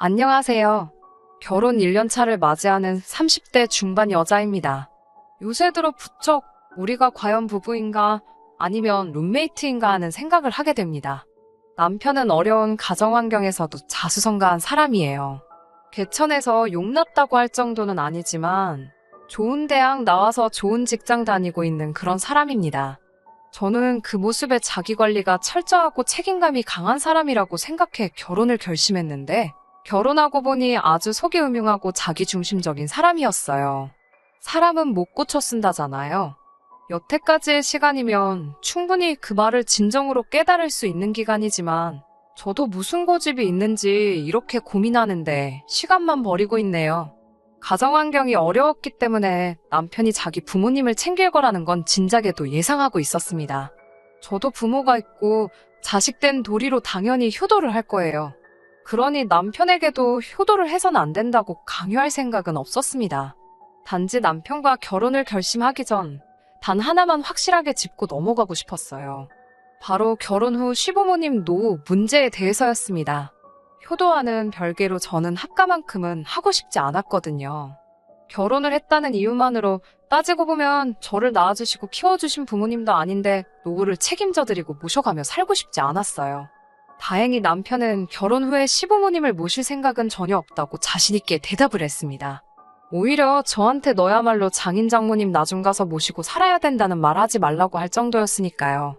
안녕하세요. 결혼 1년 차를 맞이하는 30대 중반 여자입니다. 요새 들어 부쩍 우리가 과연 부부인가 아니면 룸메이트인가 하는 생각을 하게 됩니다. 남편은 어려운 가정 환경에서도 자수성가한 사람이에요. 개천에서 용났다고 할 정도는 아니지만 좋은 대학 나와서 좋은 직장 다니고 있는 그런 사람입니다. 저는 그 모습에 자기관리가 철저하고 책임감이 강한 사람이라고 생각해 결혼을 결심했는데 결혼하고 보니 아주 속이 음흉하고 자기중심적인 사람이었어요. 사람은 못 고쳐 쓴다잖아요. 여태까지의 시간이면 충분히 그 말을 진정으로 깨달을 수 있는 기간이지만 저도 무슨 고집이 있는지 이렇게 고민하는데 시간만 버리고 있네요. 가정 환경이 어려웠기 때문에 남편이 자기 부모님을 챙길 거라는 건 진작에도 예상하고 있었습니다. 저도 부모가 있고 자식된 도리로 당연히 효도를 할 거예요. 그러니 남편에게도 효도를 해서는 안 된다고 강요할 생각은 없었습니다. 단지 남편과 결혼을 결심하기 전 단 하나만 확실하게 짚고 넘어가고 싶었어요. 바로 결혼 후 시부모님 노후 문제에 대해서였습니다. 효도와는 별개로 저는 학가만큼은 하고 싶지 않았거든요. 결혼을 했다는 이유만으로 따지고 보면 저를 낳아주시고 키워주신 부모님도 아닌데 노후를 책임져드리고 모셔가며 살고 싶지 않았어요. 다행히 남편은 결혼 후에 시부모님을 모실 생각은 전혀 없다고 자신있게 대답을 했습니다. 오히려 저한테 너야말로 장인 장모님 나중 가서 모시고 살아야 된다는 말 하지 말라고 할 정도였으니까요.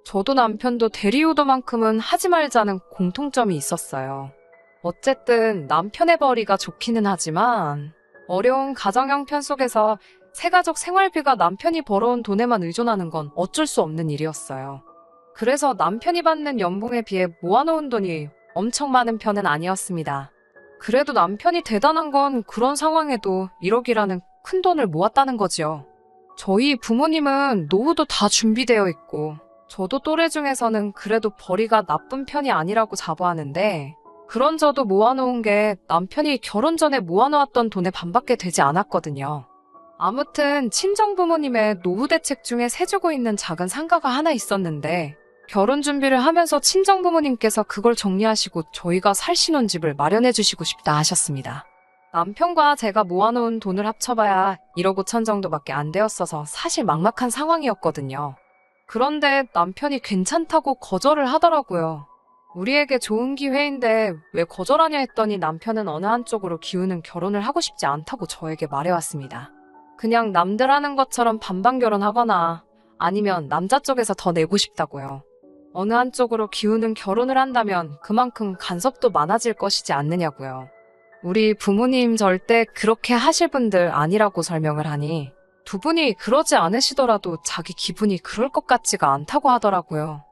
저도 남편도 대리효도만큼은 하지 말자는 공통점이 있었어요. 어쨌든 남편의 벌이가 좋기는 하지만 어려운 가정 형편 속에서 새가족 생활비가 남편이 벌어온 돈에만 의존하는 건 어쩔 수 없는 일이었어요. 그래서 남편이 받는 연봉에 비해 모아놓은 돈이 엄청 많은 편은 아니었습니다. 그래도 남편이 대단한 건 그런 상황에도 1억이라는 큰 돈을 모았다는 거지요. 저희 부모님은 노후도 다 준비되어 있고 저도 또래 중에서는 그래도 벌이가 나쁜 편이 아니라고 자부하는데 그런 저도 모아놓은 게 남편이 결혼 전에 모아놓았던 돈의 반밖에 되지 않았거든요. 아무튼 친정부모님의 노후 대책 중에 세주고 있는 작은 상가가 하나 있었는데 결혼 준비를 하면서 친정부모님께서 그걸 정리하시고 저희가 살 신혼집을 마련해 주시고 싶다 하셨습니다. 남편과 제가 모아놓은 돈을 합쳐봐야 1억 5천 정도밖에 안 되었어서 사실 막막한 상황이었거든요. 그런데 남편이 괜찮다고 거절을 하더라고요. 우리에게 좋은 기회인데 왜 거절하냐 했더니 남편은 어느 한쪽으로 기우는 결혼을 하고 싶지 않다고 저에게 말해왔습니다. 그냥 남들 하는 것처럼 반반 결혼하거나 아니면 남자 쪽에서 더 내고 싶다고요. 어느 한쪽으로 기우는 결혼을 한다면 그만큼 간섭도 많아질 것이지 않느냐고요. 우리 부모님 절대 그렇게 하실 분들 아니라고 설명을 하니 두 분이 그러지 않으시더라도 자기 기분이 그럴 것 같지가 않다고 하더라고요.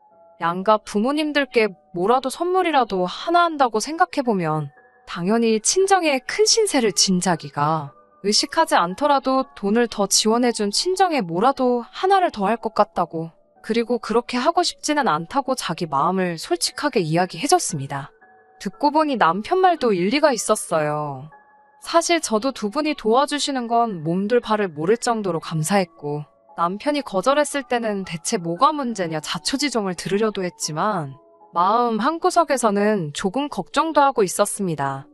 양가 부모님들께 뭐라도 선물이라도 하나 한다고 생각해보면 당연히 친정에 큰 신세를 진 자기가 의식하지 않더라도 돈을 더 지원해준 친정에 뭐라도 하나를 더 할 것 같다고 그리고 그렇게 하고 싶지는 않다고 자기 마음을 솔직하게 이야기해줬습니다. 듣고 보니 남편 말도 일리가 있었어요. 사실 저도 두 분이 도와주시는 건 몸둘 바를 모를 정도로 감사했고 남편이 거절했을 때는 대체 뭐가 문제냐 자초지종을 들으려도 했지만 마음 한구석에서는 조금 걱정도 하고 있었습니다.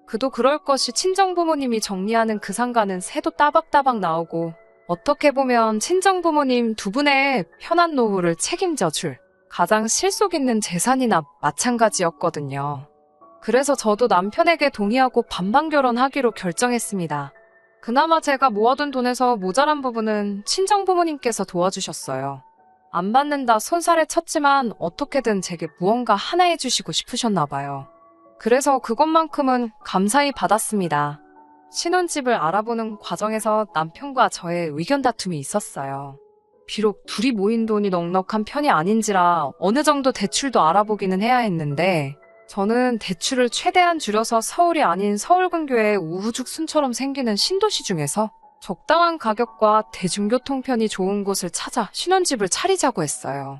그도 그럴 것이 친정부모님이 정리하는 그 상가는 새도 따박따박 나오고 어떻게 보면 친정부모님 두 분의 편한 노후를 책임져 줄 가장 실속 있는 재산이나 마찬가지였거든요. 그래서 저도 남편에게 동의하고 반반 결혼하기로 결정했습니다. 그나마 제가 모아둔 돈에서 모자란 부분은 친정부모님께서 도와주셨어요. 안 받는다 손살에 쳤지만 어떻게든 제게 무언가 하나 해주시고 싶으셨나 봐요. 그래서 그것만큼은 감사히 받았습니다. 신혼집을 알아보는 과정에서 남편과 저의 의견 다툼이 있었어요. 비록 둘이 모인 돈이 넉넉한 편이 아닌지라 어느 정도 대출도 알아보기는 해야 했는데 저는 대출을 최대한 줄여서 서울이 아닌 서울 근교의 우후죽순처럼 생기는 신도시 중에서 적당한 가격과 대중교통편이 좋은 곳을 찾아 신혼집을 차리자고 했어요.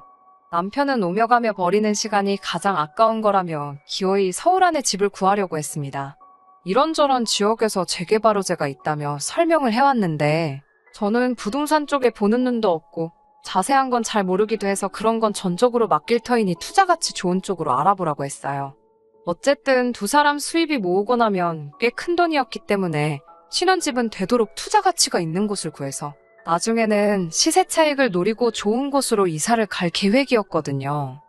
남편은 오며 가며 버리는 시간이 가장 아까운 거라며 기어이 서울 안에 집을 구하려고 했습니다. 이런저런 지역에서 재개발 호재가 있다며 설명을 해왔는데 저는 부동산 쪽에 보는 눈도 없고 자세한 건 잘 모르기도 해서 그런 건 전적으로 맡길 터이니 투자가치 좋은 쪽으로 알아보라고 했어요. 어쨌든 두 사람 수입이 모으고 나면 꽤 큰 돈이었기 때문에 신혼집은 되도록 투자 가치가 있는 곳을 구해서 나중에는 시세 차익을 노리고 좋은 곳으로 이사를 갈 계획이었거든요.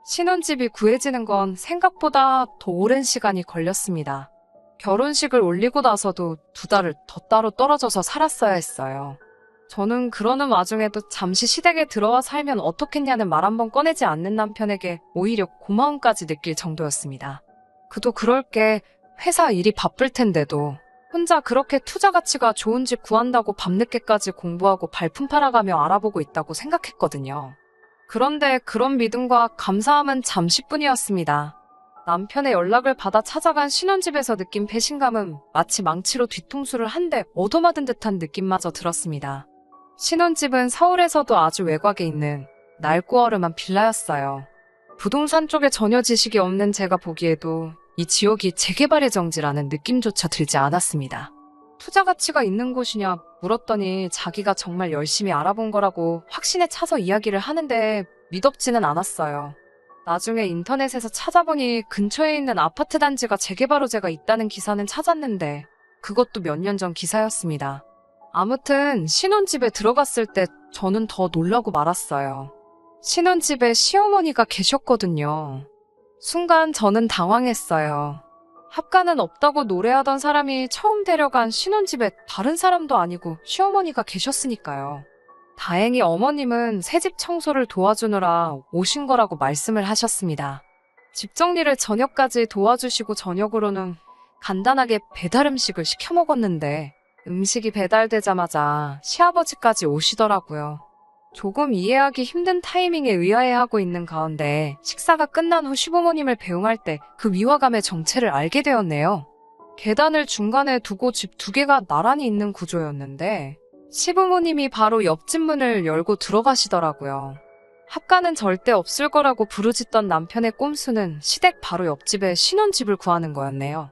신혼집이 구해지는 건 생각보다 더 오랜 시간이 걸렸습니다. 결혼식을 올리고 나서도 2달을 더 따로 떨어져서 살았어야 했어요. 저는 그러는 와중에도 잠시 시댁에 들어와 살면 어떻겠냐는 말 한 번 꺼내지 않는 남편에게 오히려 고마움까지 느낄 정도였습니다. 그도 그럴 게 회사 일이 바쁠 텐데도 혼자 그렇게 투자 가치가 좋은 집 구한다고 밤늦게까지 공부하고 발품 팔아가며 알아보고 있다고 생각했거든요. 그런데 그런 믿음과 감사함은 잠시뿐이었습니다. 남편의 연락을 받아 찾아간 신혼집에서 느낀 배신감은 마치 망치로 뒤통수를 한 대 얻어맞은 듯한 느낌마저 들었습니다. 신혼집은 서울에서도 아주 외곽에 있는 낡고 어름한 빌라였어요. 부동산 쪽에 전혀 지식이 없는 제가 보기에도 이 지역이 재개발 예정지라는 느낌조차 들지 않았습니다. 투자 가치가 있는 곳이냐 물었더니 자기가 정말 열심히 알아본 거라고 확신에 차서 이야기를 하는데 믿업지는 않았어요. 나중에 인터넷에서 찾아보니 근처에 있는 아파트 단지가 재개발 호재가 있다는 기사는 찾았는데 그것도 몇 년 전 기사였습니다. 아무튼 신혼집에 들어갔을 때 저는 더 놀라고 말았어요. 신혼집에 시어머니가 계셨거든요. 순간 저는 당황했어요. 합가는 없다고 노래하던 사람이 처음 데려간 신혼집에 다른 사람도 아니고 시어머니가 계셨으니까요. 다행히 어머님은 새집 청소를 도와주느라 오신 거라고 말씀을 하셨습니다. 집 정리를 저녁까지 도와주시고 저녁으로는 간단하게 배달 음식을 시켜 먹었는데 음식이 배달되자마자 시아버지까지 오시더라고요. 조금 이해하기 힘든 타이밍에 의아해하고 있는 가운데 식사가 끝난 후 시부모님을 배웅할 때 그 위화감의 정체를 알게 되었네요. 계단을 중간에 두고 집 2개가 나란히 있는 구조였는데 시부모님이 바로 옆집 문을 열고 들어가시더라고요. 합가는 절대 없을 거라고 부르짖던 남편의 꼼수는 시댁 바로 옆집에 신혼집을 구하는 거였네요.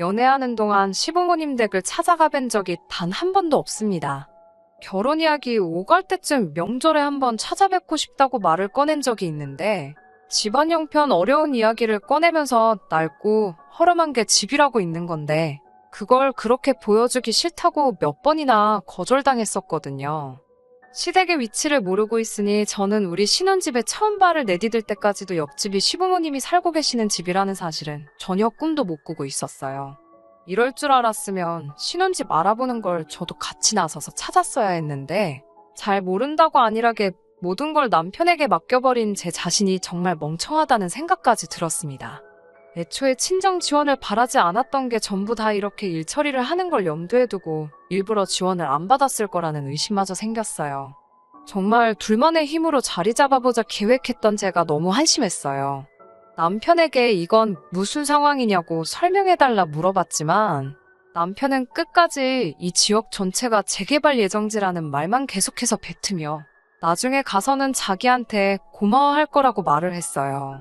연애하는 동안 시부모님 댁을 찾아가 뵌 적이 단 한 번도 없습니다. 결혼 이야기 오갈 때쯤 명절에 한번 찾아뵙고 싶다고 말을 꺼낸 적이 있는데 집안 형편 어려운 이야기를 꺼내면서 낡고 허름한 게 집이라고 있는 건데 그걸 그렇게 보여주기 싫다고 몇 번이나 거절당했었거든요. 시댁의 위치를 모르고 있으니 저는 우리 신혼집에 처음 발을 내디딜 때까지도 옆집이 시부모님이 살고 계시는 집이라는 사실은 전혀 꿈도 못 꾸고 있었어요. 이럴 줄 알았으면 신혼집 알아보는 걸 저도 같이 나서서 찾았어야 했는데 잘 모른다고 안일하게 모든 걸 남편에게 맡겨버린 제 자신이 정말 멍청하다는 생각까지 들었습니다. 애초에 친정 지원을 바라지 않았던 게 전부 다 이렇게 일 처리를 하는 걸 염두에 두고 일부러 지원을 안 받았을 거라는 의심마저 생겼어요. 정말 둘만의 힘으로 자리 잡아보자 계획했던 제가 너무 한심했어요. 남편에게 이건 무슨 상황이냐고 설명해달라 물어봤지만 남편은 끝까지 이 지역 전체가 재개발 예정지라는 말만 계속해서 뱉으며 나중에 가서는 자기한테 고마워할 거라고 말을 했어요.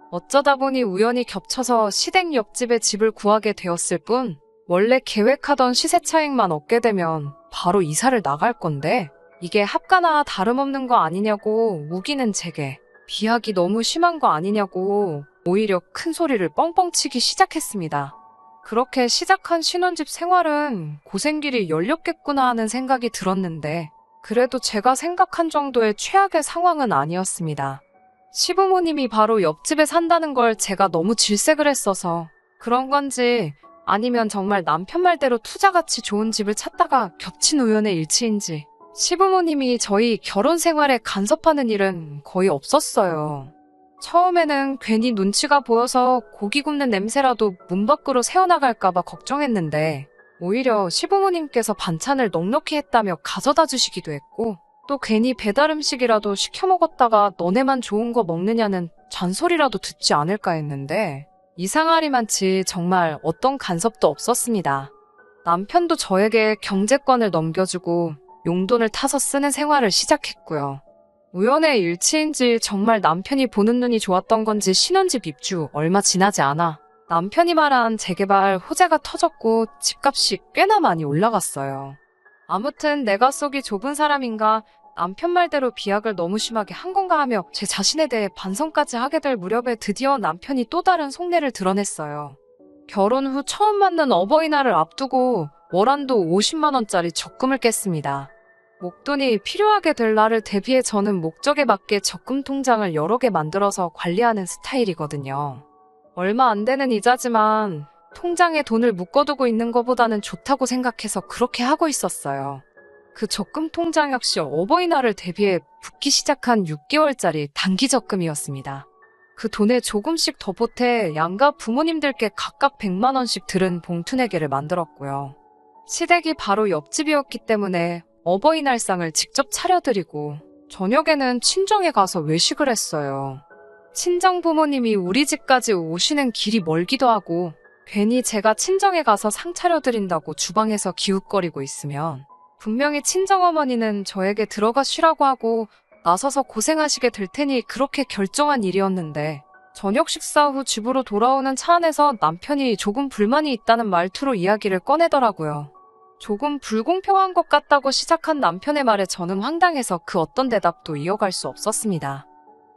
어쩌다 보니 우연히 겹쳐서 시댁 옆집에 집을 구하게 되었을 뿐 원래 계획하던 시세 차익만 얻게 되면 바로 이사를 나갈 건데 이게 합가나 다름없는 거 아니냐고 우기는 제게 비약이 너무 심한 거 아니냐고 오히려 큰 소리를 뻥뻥 치기 시작했습니다. 그렇게 시작한 신혼집 생활은 고생길이 열렸겠구나 하는 생각이 들었는데 그래도 제가 생각한 정도의 최악의 상황은 아니었습니다. 시부모님이 바로 옆집에 산다는 걸 제가 너무 질색을 했어서 그런 건지 아니면 정말 남편 말대로 투자가치 좋은 집을 찾다가 겹친 우연의 일치인지 시부모님이 저희 결혼 생활에 간섭하는 일은 거의 없었어요. 처음에는 괜히 눈치가 보여서 고기 굽는 냄새라도 문 밖으로 새어나갈까봐 걱정했는데 오히려 시부모님께서 반찬을 넉넉히 했다며 가져다 주시기도 했고 또 괜히 배달 음식이라도 시켜 먹었다가 너네만 좋은 거 먹느냐는 잔소리라도 듣지 않을까 했는데 이상하리만치 정말 어떤 간섭도 없었습니다. 남편도 저에게 경제권을 넘겨주고 용돈을 타서 쓰는 생활을 시작했고요. 우연의 일치인지 정말 남편이 보는 눈이 좋았던 건지 신혼집 입주 얼마 지나지 않아 남편이 말한 재개발 호재가 터졌고 집값이 꽤나 많이 올라갔어요. 아무튼 내가 속이 좁은 사람인가 남편 말대로 비약을 너무 심하게 한 건가 하며 제 자신에 대해 반성까지 하게 될 무렵에 드디어 남편이 또 다른 속내를 드러냈어요. 결혼 후 처음 맞는 어버이날을 앞두고 월한도 50만 원짜리 적금을 깼습니다. 목돈이 필요하게 될 날을 대비해 저는 목적에 맞게 적금 통장을 여러 개 만들어서 관리하는 스타일이거든요. 얼마 안 되는 이자지만 통장에 돈을 묶어두고 있는 것보다는 좋다고 생각해서 그렇게 하고 있었어요. 그 적금 통장 역시 어버이날을 대비해 붓기 시작한 6개월짜리 단기 적금이었습니다. 그 돈에 조금씩 더 보태 양가 부모님들께 각각 100만 원씩 들은 봉투 4개를 만들었고요. 시댁이 바로 옆집이었기 때문에 어버이날상을 직접 차려드리고 저녁에는 친정에 가서 외식을 했어요. 친정 부모님이 우리 집까지 오시는 길이 멀기도 하고 괜히 제가 친정에 가서 상 차려드린다고 주방에서 기웃거리고 있으면 분명히 친정어머니는 저에게 들어가 쉬라고 하고 나서서 고생하시게 될 테니 그렇게 결정한 일이었는데 저녁 식사 후 집으로 돌아오는 차 안에서 남편이 조금 불만이 있다는 말투로 이야기를 꺼내더라고요. 조금 불공평한 것 같다고 시작한 남편의 말에 저는 황당해서 그 어떤 대답도 이어갈 수 없었습니다.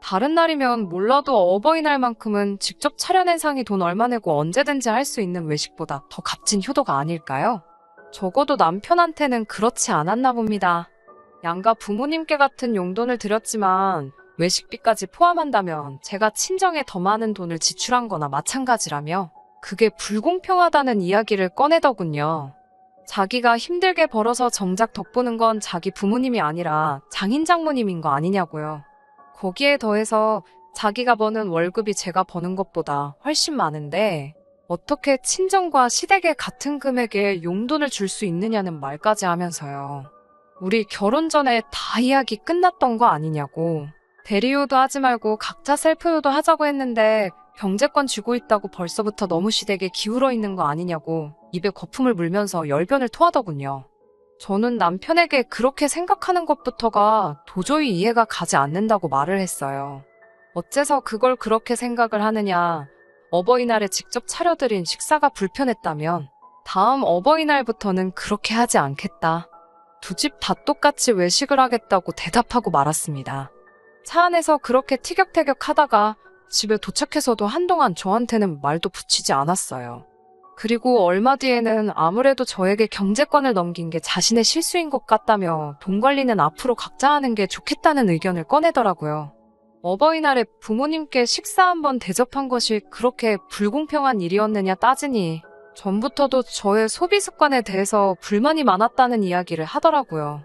다른 날이면 몰라도 어버이날만큼은 직접 차려낸 상이 돈 얼마 내고 언제든지 할 수 있는 외식보다 더 값진 효도가 아닐까요? 적어도 남편한테는 그렇지 않았나 봅니다. 양가 부모님께 같은 용돈을 드렸지만 외식비까지 포함한다면 제가 친정에 더 많은 돈을 지출한 거나 마찬가지라며 그게 불공평하다는 이야기를 꺼내더군요. 자기가 힘들게 벌어서 정작 덕보는 건 자기 부모님이 아니라 장인 장모님인 거 아니냐고요. 거기에 더해서 자기가 버는 월급이 제가 버는 것보다 훨씬 많은데 어떻게 친정과 시댁에 같은 금액의 용돈을 줄 수 있느냐는 말까지 하면서요. 우리 결혼 전에 다 이야기 끝났던 거 아니냐고. 대리효도 하지 말고 각자 셀프효도 하자고 했는데 경제권 쥐고 있다고 벌써부터 너무 시댁에 기울어 있는 거 아니냐고 입에 거품을 물면서 열변을 토하더군요. 저는 남편에게 그렇게 생각하는 것부터가 도저히 이해가 가지 않는다고 말을 했어요. 어째서 그걸 그렇게 생각을 하느냐. 어버이날에 직접 차려드린 식사가 불편했다면 다음 어버이날부터는 그렇게 하지 않겠다. 두 집 다 똑같이 외식을 하겠다고 대답하고 말았습니다. 차 안에서 그렇게 티격태격 하다가 집에 도착해서도 한동안 저한테는 말도 붙이지 않았어요. 그리고 얼마 뒤에는 아무래도 저에게 경제권을 넘긴 게 자신의 실수인 것 같다며 돈 관리는 앞으로 각자 하는 게 좋겠다는 의견을 꺼내더라고요. 어버이날에 부모님께 식사 한번 대접한 것이 그렇게 불공평한 일이었느냐 따지니 전부터도 저의 소비 습관에 대해서 불만이 많았다는 이야기를 하더라고요.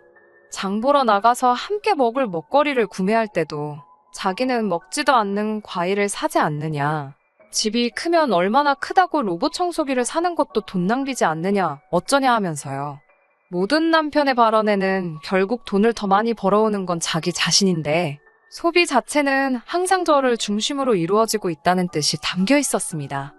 장 보러 나가서 함께 먹을 먹거리를 구매할 때도 자기는 먹지도 않는 과일을 사지 않느냐. 집이 크면 얼마나 크다고 로봇 청소기를 사는 것도 돈 낭비지 않느냐 어쩌냐 하면서요. 모든 남편의 발언에는 결국 돈을 더 많이 벌어오는 건 자기 자신인데 소비 자체는 항상 저를 중심으로 이루어지고 있다는 뜻이 담겨 있었습니다.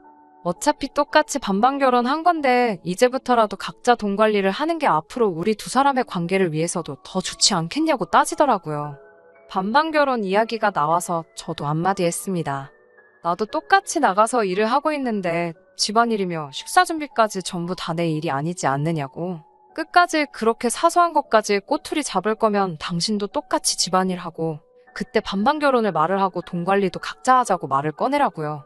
어차피 똑같이 반반 결혼한 건데 이제부터라도 각자 돈 관리를 하는 게 앞으로 우리 두 사람의 관계를 위해서도 더 좋지 않겠냐고 따지더라고요. 반반 결혼 이야기가 나와서 저도 한마디 했습니다. 나도 똑같이 나가서 일을 하고 있는데 집안일이며 식사 준비까지 전부 다 내 일이 아니지 않느냐고. 끝까지 그렇게 사소한 것까지 꼬투리 잡을 거면 당신도 똑같이 집안일하고 그때 반반 결혼을 말을 하고 돈 관리도 각자 하자고 말을 꺼내라고요.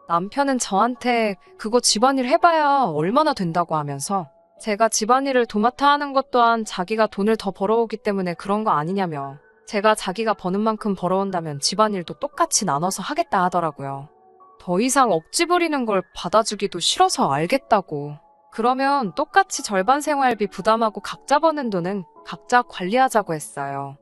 남편은 저한테 그거 집안일 해봐야 얼마나 된다고 하면서 제가 집안일을 도맡아 하는 것 또한 자기가 돈을 더 벌어오기 때문에 그런 거 아니냐며 제가 자기가 버는 만큼 벌어온다면 집안일도 똑같이 나눠서 하겠다 하더라고요. 더 이상 억지 부리는 걸 받아주기도 싫어서 알겠다고. 그러면 똑같이 절반 생활비 부담하고 각자 버는 돈은 각자 관리하자고 했어요.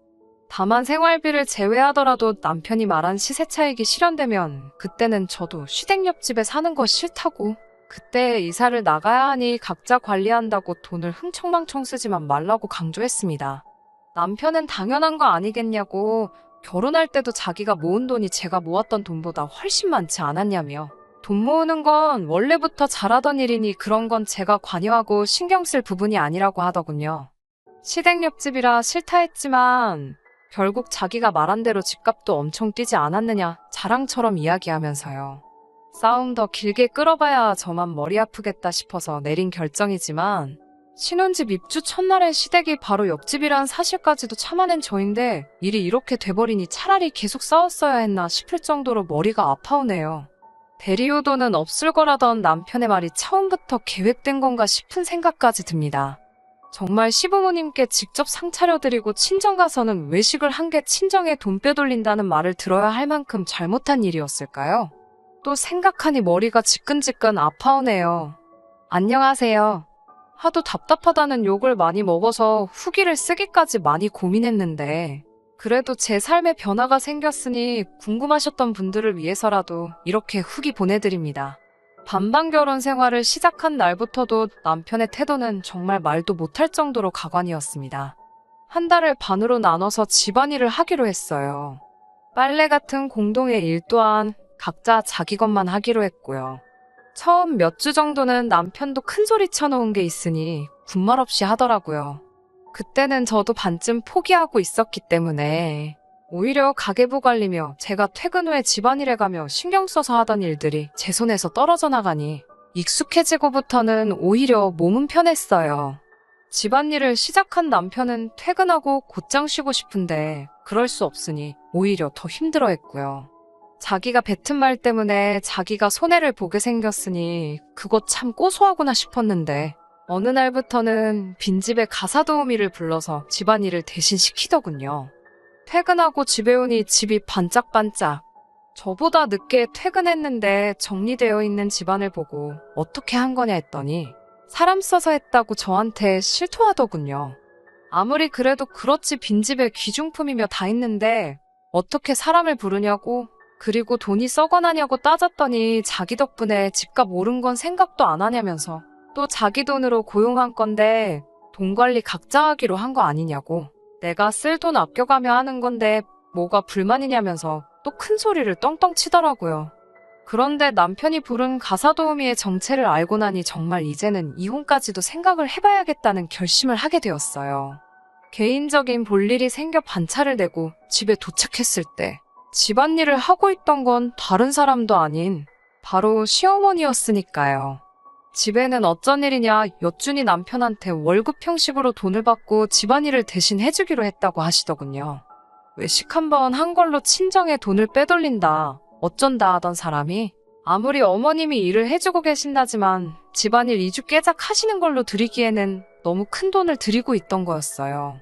다만 생활비를 제외하더라도 남편이 말한 시세 차익이 실현되면 그때는 저도 시댁 옆집에 사는 거 싫다고. 그때 이사를 나가야 하니 각자 관리한다고 돈을 흥청망청 쓰지만 말라고 강조했습니다. 남편은 당연한 거 아니겠냐고. 결혼할 때도 자기가 모은 돈이 제가 모았던 돈보다 훨씬 많지 않았냐며. 돈 모으는 건 원래부터 잘하던 일이니 그런 건 제가 관여하고 신경 쓸 부분이 아니라고 하더군요. 시댁 옆집이라 싫다 했지만 결국 자기가 말한 대로 집값도 엄청 뛰지 않았느냐 자랑처럼 이야기하면서요. 싸움 더 길게 끌어봐야 저만 머리 아프겠다 싶어서 내린 결정이지만 신혼집 입주 첫날에 시댁이 바로 옆집이란 사실까지도 참아낸 저인데 일이 이렇게 돼버리니 차라리 계속 싸웠어야 했나 싶을 정도로 머리가 아파오네요. 대리효도는 없을 거라던 남편의 말이 처음부터 계획된 건가 싶은 생각까지 듭니다. 정말 시부모님께 직접 상 차려드리고 친정 가서는 외식을 한 게 친정에 돈 빼돌린다는 말을 들어야 할 만큼 잘못한 일이었을까요? 또 생각하니 머리가 지끈지끈 아파오네요. 안녕하세요. 하도 답답하다는 욕을 많이 먹어서 후기를 쓰기까지 많이 고민했는데 그래도 제 삶에 변화가 생겼으니 궁금하셨던 분들을 위해서라도 이렇게 후기 보내드립니다. 반반 결혼 생활을 시작한 날부터도 남편의 태도는 정말 말도 못할 정도로 가관이었습니다. 한 달을 반으로 나눠서 집안일을 하기로 했어요. 빨래 같은 공동의 일 또한 각자 자기 것만 하기로 했고요. 처음 몇 주 정도는 남편도 큰 소리 쳐놓은 게 있으니 군말 없이 하더라고요. 그때는 저도 반쯤 포기하고 있었기 때문에 오히려 가계부 관리며 제가 퇴근 후에 집안일에 가며 신경 써서 하던 일들이 제 손에서 떨어져 나가니 익숙해지고부터는 오히려 몸은 편했어요. 집안일을 시작한 남편은 퇴근하고 곧장 쉬고 싶은데 그럴 수 없으니 오히려 더 힘들어했고요. 자기가 뱉은 말 때문에 자기가 손해를 보게 생겼으니 그거 참 고소하구나 싶었는데 어느 날부터는 빈집에 가사도우미를 불러서 집안일을 대신 시키더군요. 퇴근하고 집에 오니 집이 반짝반짝. 저보다 늦게 퇴근했는데 정리되어 있는 집안을 보고 어떻게 한 거냐 했더니 사람 써서 했다고 저한테 실토하더군요. 아무리 그래도 그렇지 빈집에 귀중품이며 다 있는데 어떻게 사람을 부르냐고 그리고 돈이 썩어나냐고 따졌더니 자기 덕분에 집값 오른 건 생각도 안 하냐면서 또 자기 돈으로 고용한 건데 돈 관리 각자 하기로 한 거 아니냐고 내가 쓸 돈 아껴가며 하는 건데 뭐가 불만이냐면서 또 큰 소리를 떵떵 치더라고요. 그런데 남편이 부른 가사도우미의 정체를 알고 나니 정말 이제는 이혼까지도 생각을 해봐야겠다는 결심을 하게 되었어요. 개인적인 볼일이 생겨 반차를 내고 집에 도착했을 때 집안일을 하고 있던 건 다른 사람도 아닌 바로 시어머니였으니까요. 집에는 어쩐 일이냐 여쭈니 남편한테 월급 형식으로 돈을 받고 집안일을 대신 해주기로 했다고 하시더군요. 외식 한번 한 걸로 친정에 돈을 빼돌린다 어쩐다 하던 사람이 아무리 어머님이 일을 해주고 계신다지만 집안일 2주 깨작 하시는 걸로 드리기에는 너무 큰 돈을 드리고 있던 거였어요.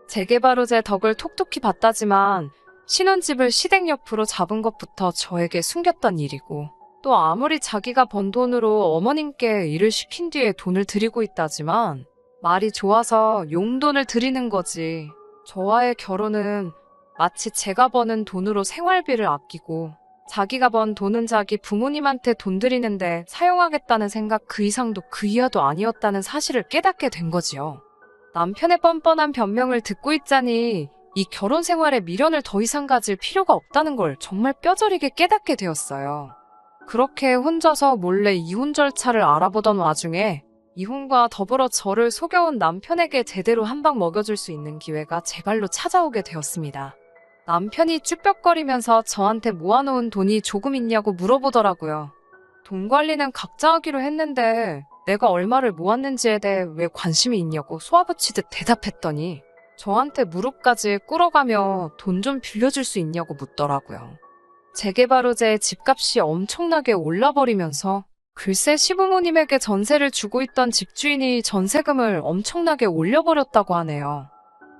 재개발호재 덕을 톡톡히 봤다지만 신혼집을 시댁 옆으로 잡은 것부터 저에게 숨겼던 일이고 또 아무리 자기가 번 돈으로 어머님께 일을 시킨 뒤에 돈을 드리고 있다지만 말이 좋아서 용돈을 드리는 거지. 저와의 결혼은 마치 제가 버는 돈으로 생활비를 아끼고 자기가 번 돈은 자기 부모님한테 돈 드리는데 사용하겠다는 생각 그 이상도 그 이하도 아니었다는 사실을 깨닫게 된 거지요. 남편의 뻔뻔한 변명을 듣고 있자니 이 결혼 생활에 미련을 더 이상 가질 필요가 없다는 걸 정말 뼈저리게 깨닫게 되었어요. 그렇게 혼자서 몰래 이혼 절차를 알아보던 와중에 이혼과 더불어 저를 속여온 남편에게 제대로 한 방 먹여줄 수 있는 기회가 제 발로 찾아오게 되었습니다. 남편이 쭈뼛거리면서 저한테 모아놓은 돈이 조금 있냐고 물어보더라고요. 돈 관리는 각자 하기로 했는데 내가 얼마를 모았는지에 대해 왜 관심이 있냐고 쏘아붙이듯 대답했더니 저한테 무릎까지 꿇어가며 돈 좀 빌려줄 수 있냐고 묻더라고요. 재개발호재의 집값이 엄청나게 올라버리면서 글쎄 시부모님에게 전세를 주고 있던 집주인이 전세금을 엄청나게 올려버렸다고 하네요.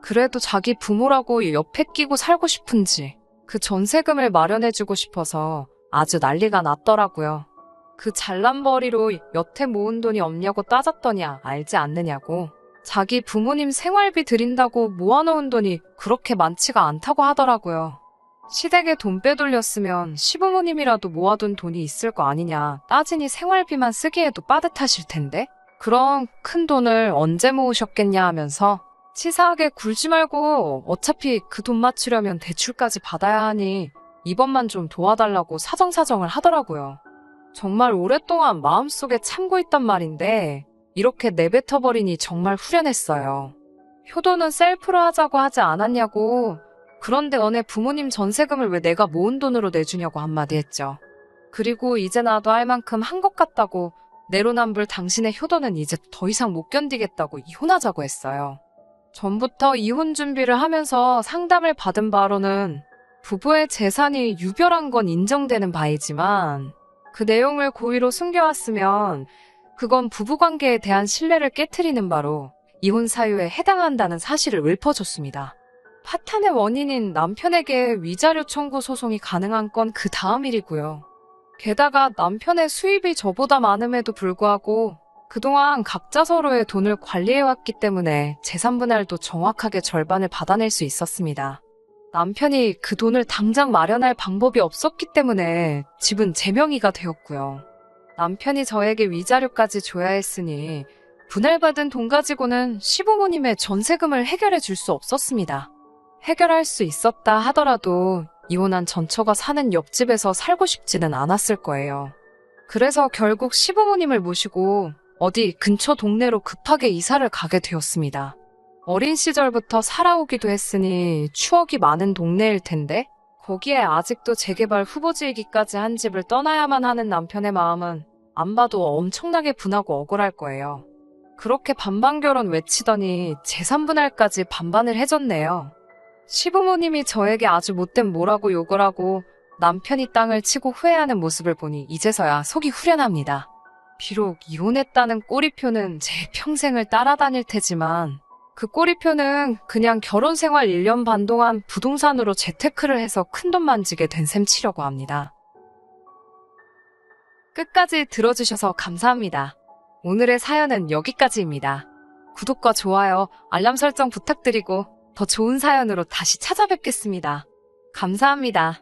그래도 자기 부모라고 옆에 끼고 살고 싶은지 그 전세금을 마련해주고 싶어서 아주 난리가 났더라고요. 그 잘난 벌이로 여태 모은 돈이 없냐고 따졌더니 알지 않느냐고 자기 부모님 생활비 드린다고 모아놓은 돈이 그렇게 많지가 않다고 하더라고요. 시댁에 돈 빼돌렸으면 시부모님이라도 모아둔 돈이 있을 거 아니냐 따지니 생활비만 쓰기에도 빠듯하실 텐데 그럼 큰 돈을 언제 모으셨겠냐 하면서 치사하게 굴지 말고 어차피 그 돈 맞추려면 대출까지 받아야 하니 이번만 좀 도와달라고 사정사정을 하더라고요. 정말 오랫동안 마음속에 참고 있단 말인데 이렇게 내뱉어버리니 정말 후련했어요. 효도는 셀프로 하자고 하지 않았냐고 그런데 너네 부모님 전세금을 왜 내가 모은 돈으로 내주냐고 한마디 했죠. 그리고 이제 나도 할 만큼 한 것 같다고 내로남불 당신의 효도는 이제 더 이상 못 견디겠다고 이혼하자고 했어요. 전부터 이혼 준비를 하면서 상담을 받은 바로는 부부의 재산이 유별한 건 인정되는 바이지만 그 내용을 고의로 숨겨왔으면 그건 부부관계에 대한 신뢰를 깨트리는 바로 이혼 사유에 해당한다는 사실을 읊어줬습니다. 파탄의 원인인 남편에게 위자료 청구 소송이 가능한 건 그 다음 일이고요. 게다가 남편의 수입이 저보다 많음에도 불구하고 그동안 각자 서로의 돈을 관리해왔기 때문에 재산 분할도 정확하게 절반을 받아낼 수 있었습니다. 남편이 그 돈을 당장 마련할 방법이 없었기 때문에 집은 제 명의가 되었고요. 남편이 저에게 위자료까지 줘야 했으니 분할받은 돈 가지고는 시부모님의 전세금을 해결해 줄 수 없었습니다. 해결할 수 있었다 하더라도 이혼한 전처가 사는 옆집에서 살고 싶지는 않았을 거예요. 그래서 결국 시부모님을 모시고 어디 근처 동네로 급하게 이사를 가게 되었습니다. 어린 시절부터 살아오기도 했으니 추억이 많은 동네일 텐데 거기에 아직도 재개발 후보지이기까지 한 집을 떠나야만 하는 남편의 마음은 안 봐도 엄청나게 분하고 억울할 거예요. 그렇게 반반결혼 외치더니 재산 분할까지 반반을 해줬네요. 시부모님이 저에게 아주 못된 뭐라고 욕을 하고 남편이 땅을 치고 후회하는 모습을 보니 이제서야 속이 후련합니다. 비록 이혼했다는 꼬리표는 제 평생을 따라다닐 테지만 그 꼬리표는 그냥 결혼 생활 1년 반 동안 부동산으로 재테크를 해서 큰돈 만지게 된 셈 치려고 합니다. 끝까지 들어주셔서 감사합니다. 오늘의 사연은 여기까지입니다. 구독과 좋아요, 알람 설정 부탁드리고 더 좋은 사연으로 다시 찾아뵙겠습니다. 감사합니다.